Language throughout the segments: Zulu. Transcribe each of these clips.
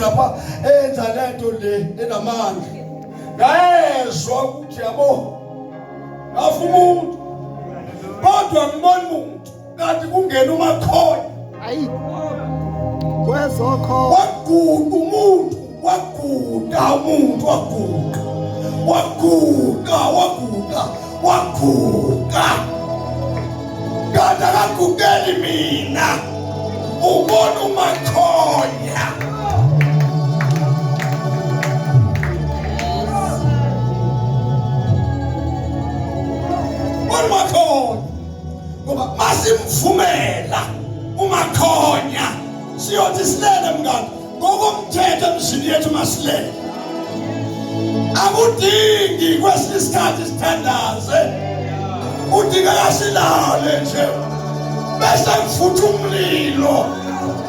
lapha enza lento le enamandla ngayezwa ukuthi yabo afu umuntu kodwa ngibona umuntu kanti kungena uMakhonya hayi kwezokho waguda umuntu waguda kanti akagugeli mina ubona uMakhonya uMakhonya ngoba masimvumela uMakhonya siyothi silele mngani ngokomthetho emzini yethu masilele akudingi kwesinye isikhathi sithandaze udingeka silale nje bese kufutha umlilo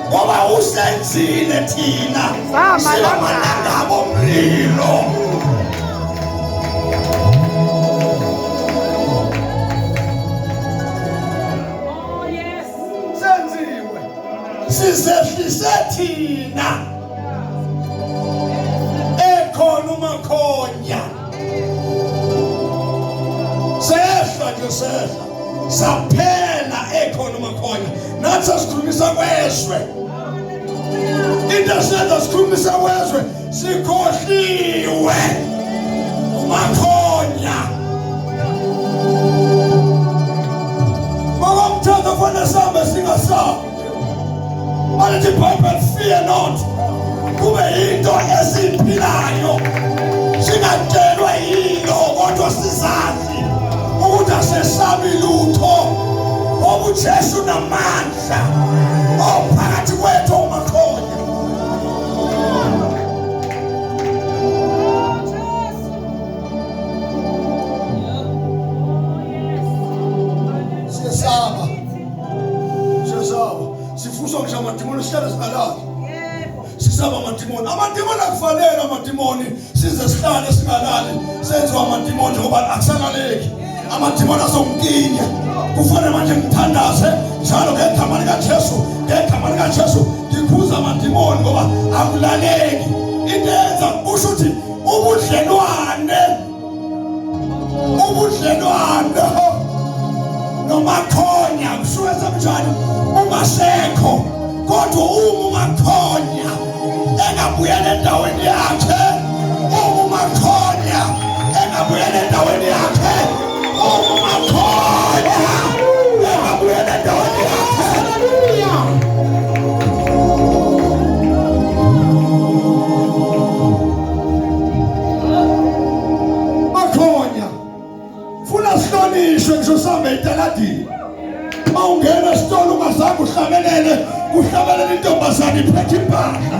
ngoba usenzile thina siyamalanga omlilo sizehlise thina ekhona uMakhonya sehla nje sehla saphela ekhona uMakhonya nathi sikhulumisa kwezwe into senza sikhulumisa kwezwe sikhohliwe uMakhonya ngokomthetho kufanele sihambe singasabi But the Bible fear not. Kube into esiphilayo singatshelwa yilo kodwa sizazi ukuthi asesabi lutho uJesu namandla ophakathi kwethu uMakhonya sesaba sifuso ngisho amadimoni sihlale singalali sisaba amadimoni akufanele amadimoni size sihlale singalali senziwa amadimoni ngoba akusalaleki amadimoni azonginya kufanele manje ngithandaze njalo ngegama likaJesu ngikhuza amadimoni ngoba akulaleki into enza kusho ukuthi ubudlelwane noMakhonya kusuke njani ungasekho kodwa uMakhonya engabuyela endaweni yakhe uMakhonya engabuyela endaweni yakhe uMakhonya engabuyela endaweni yakhe haleluya Makhonya funa sihlonishwe ngisho sambe italadini ungena esitolo ungazange uhlabelele intombazane iphethe impahla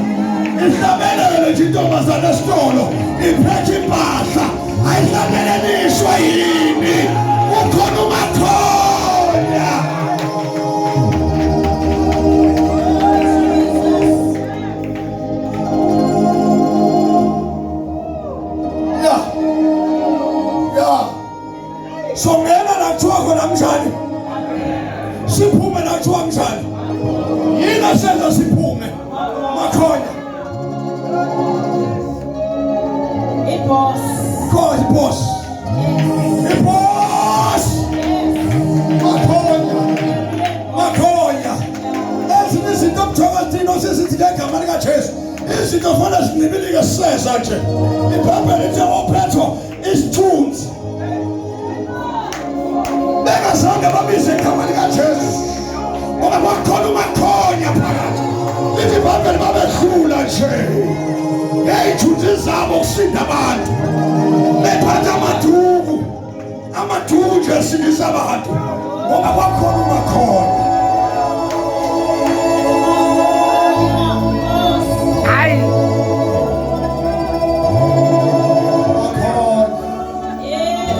ihlabelele nje intombazane esitolo iphethe impahla ayihlabelelishwa yini ukhona uMakhonya ya songena nathiwa khona mjani siphume nathiwa njani yini asenza siphume Makhonya iboss Makhonya ezinye izinto omthakathini osisithi ngegama likaJesu izinto kufanele zincibilike siseza nje iBhayibheli lithi ophethwa isithunzi bengazange babize igama likaJesu ngoba bakhona uMakhonya phakathi lithi iBhayibheli babedlula nje ngey'thunzi zabo kusinda abantu bephatha amaduku nje esindisa abantu ngoba bakhona uMakhonya hayi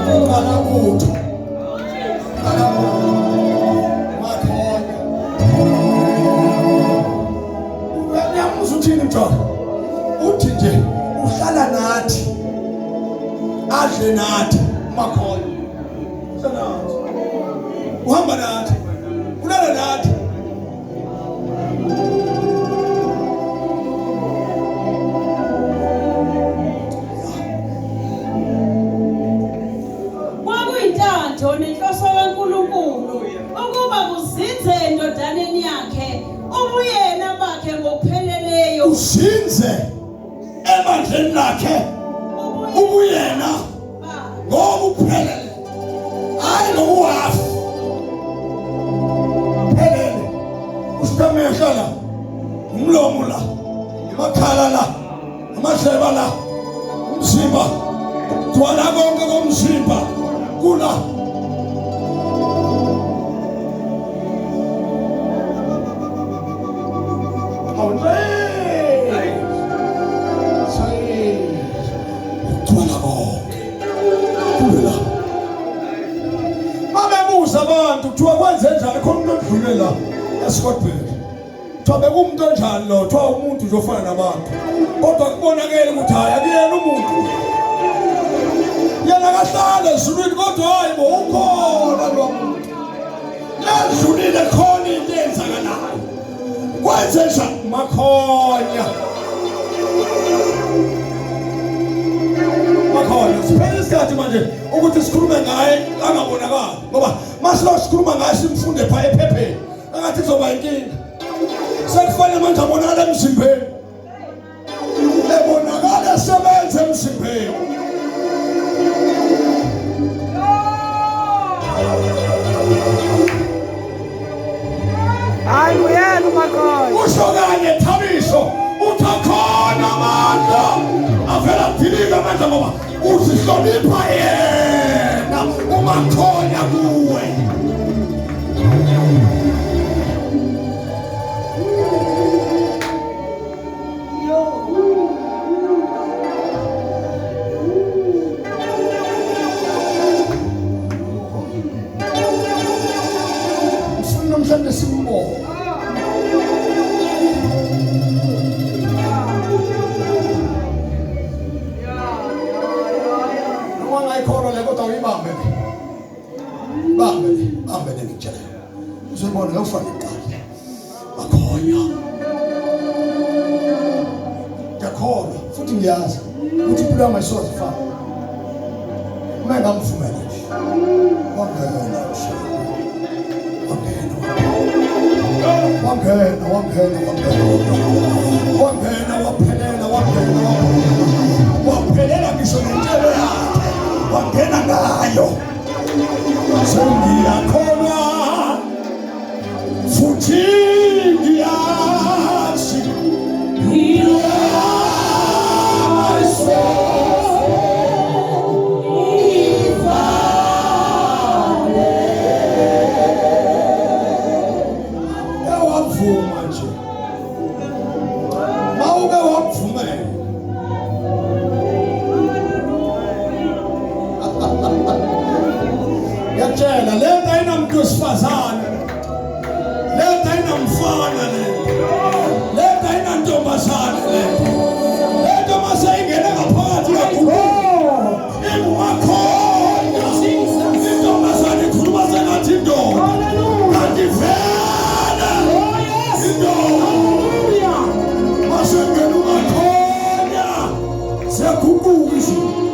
NguMakhonya uthi nje uhlala nathi adle nathi uMakhonya sanathi uhamba nathi ulala nathi uzinze emandleni lakhe ubuyena ngoba uphelele hayi ngokuwafa phelele usitamehla la umlomo la amakhala la amadleba la umzimba twala konke komzimba kula abantu kuthiwa kwenze njani khona umuntu odlulela esikodbheki kuthiwa bekumuntu onjani lo kuthiwa umuntu nje ofana nabantu kodwa kubonakele ukuthi hayi akuyena umuntu yena kahlala ezulwini kodwa hayi bo ukhona lo muntu ezulwini khona into eyenzakalayo kwenze njani Makhonya siphele isikhathi manje ukuthi sikhulume ngaye angabonakali ngoba masilo sikhuluma ngaye simfunde pha ephepheni engathi kuzoba inkinga sekufanele manje abonakala emzimbeni ebonakala esebenza emzimbeni hayi uyena uMakhonya usho kanye Thabiso uthakhona amandla avela dilika manje ngoba usihlonipha yena uMakhonya kuwe ufuna mhlawumbe simbone bambele ngitshela uzobona ngofana iqala Makhonya yakhola futhi ngiyazi ukuthi impilo yami ayisoze ifane uma ngamvumela nje wangena waphelela ngisho nentshelo yakhe wangena ngayo sengiyakholwa futhi ngiyazi wavuma nje mawuke wavumela yatshela lento ayinamuntu wesifazane lento ayinamfana lento ayinantombazane lento maseyingene ngaphakathi kakhulu NguMakhonya intombazane ikhuluma sengathi indoda kanti vele indoda masengene uMakhonya siyaguquka izulu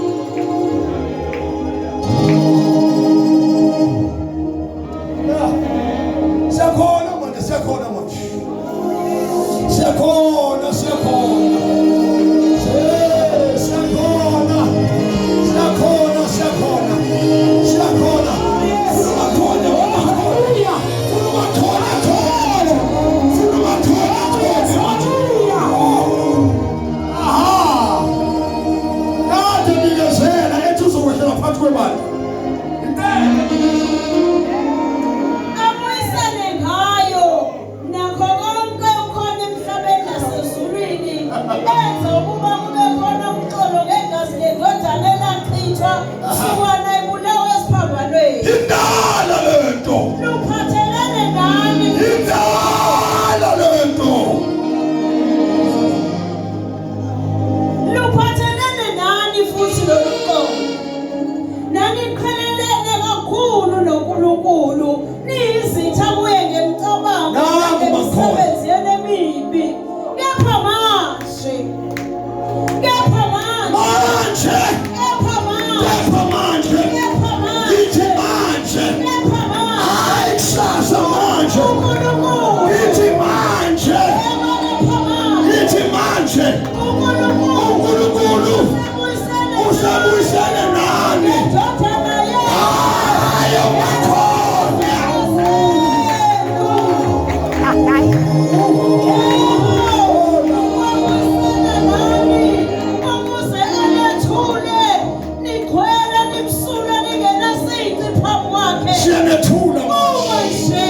Kepha manje manje uNkulunkulu usabuyisene nani. Hayi uMakhonya. Siyanethula manje.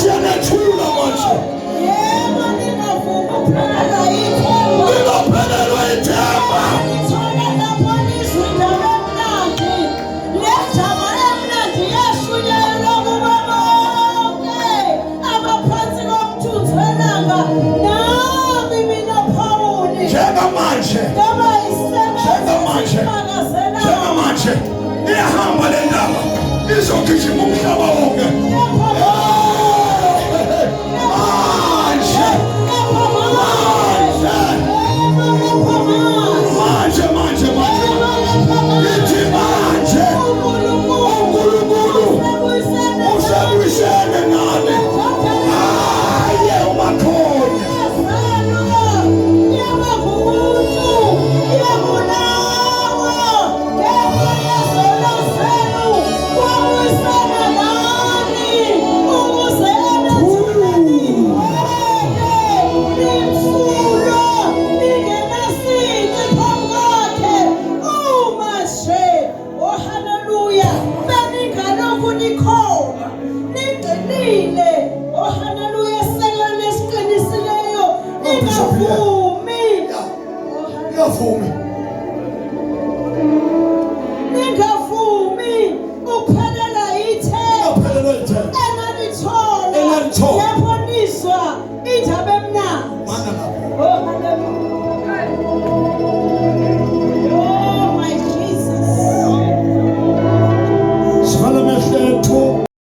Siyanethula manje. Ngingaphelelwa ithemba. Njengamanje iyahamba le ndaba izogijima umhlaba wonke. Manje ithi manje uNkulunkulu usabuyisene nani. Hayi uMakhonya. Ngiyavuma